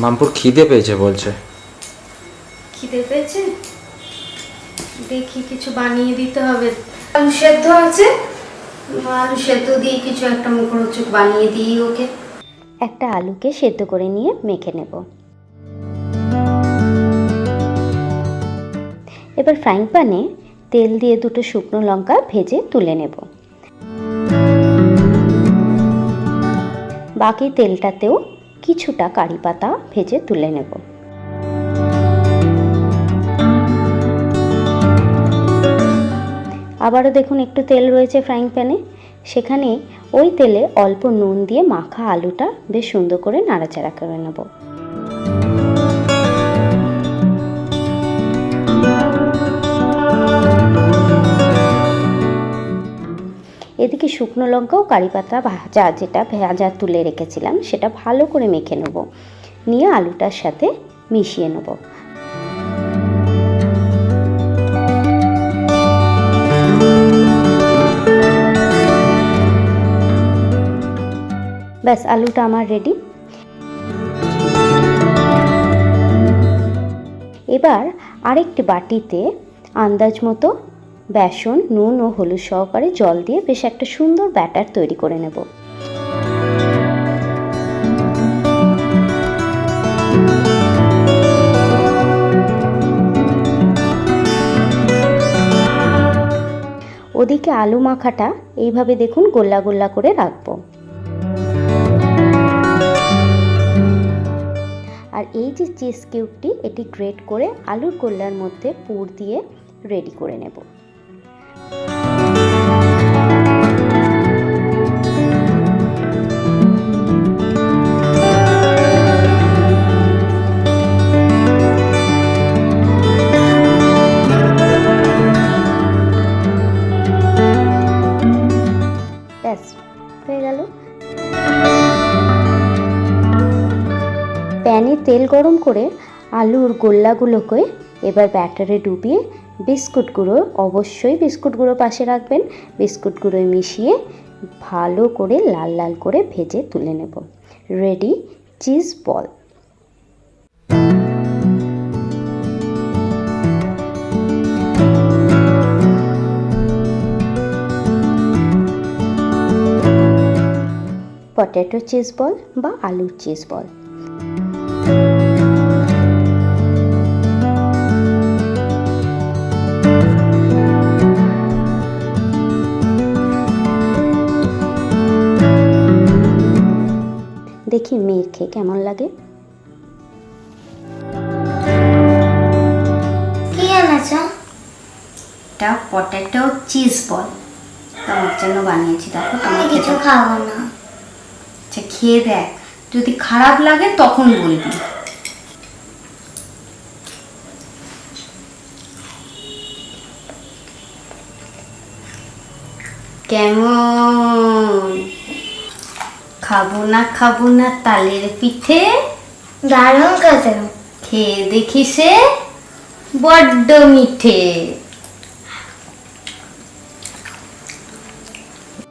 মামপুর খিদে পেয়েছে বলছে। খিদে পেয়েছে, দেখি কিছু বানিয়ে দিতে হবে। আলু সেদ্ধ আছে, আলু সেদ্ধ দিয়ে কিছু একটা মুখরোচক বানিয়ে দিই ওকে। একটা আলুকে সেদ্ধ করে নিয়ে মেখে নেব। এবার ফ্রাইং প্যানে তেল দিয়ে দুটো শুকনো লঙ্কা ভেজে তুলে নেব। বাকি তেলটাতেও কিছুটা কারি পাতা ভেজে তুলে নেব। আবারও দেখুন একটু তেল রয়েছে ফ্রাইং প্যানে, সেখানে ওই তেলে অল্প নুন দিয়ে মাখা আলুটা বেশ সুন্দর করে নাড়াচাড়া করে নেব। এদিকে শুকনো লঙ্কা ও কারি পাতা যেটা ভাজা তুলে রেখেছিলাম সেটা ভালো করে মেখে নেব, নিয়ে আলুটার সাথে মিশিয়ে নেব। ব্যাস, আলুটা আমার রেডি। এবার আরেকটি বাটিতে আন্দাজ মতো বেসন, নুন ও হলুদ সহকারে জল দিয়ে বেশ একটা সুন্দর ব্যাটার তৈরি করে নেব। ওদিকে আলু মাখাটা এইভাবে দেখুন গোল্লা গোল্লা করে রাখবো। আর এই যে চিজ কিউবটি, এটি গ্রেট করে আলুর গোল্লার মধ্যে পুর দিয়ে রেডি করে নেব। ব্যাস, হয়ে গেল। প্যানে তেল গরম করে আলুর গোল্লাগুলোকে এবার ব্যাটারে ডুবিয়ে বিস্কুট গুঁড়ো, অবশ্যই বিস্কুট গুঁড়ো পাশে রাখবেন, বিস্কুট গুঁড়োয় মিশিয়ে ভালো করে লাল লাল করে ভেজে তুলে নেব। Ready cheese ball. Potato cheese ball বা আলুর চিজ বল। দেখি মেয়ের খেয়ে কেমন লাগে। কি এনেছ? এটা পটেটো চিজ বল, তোমার জন্য বানিয়েছি। দেখো, তুমি কিছু খাবো না। আচ্ছা, খেয়ে দেখ, যদি খারাপ লাগে তখন বলবি। কেমন? খাবো না তালের পিঠে? দারুণ খেতে। খেয়ে দেখি, সে বড্ড মিঠে।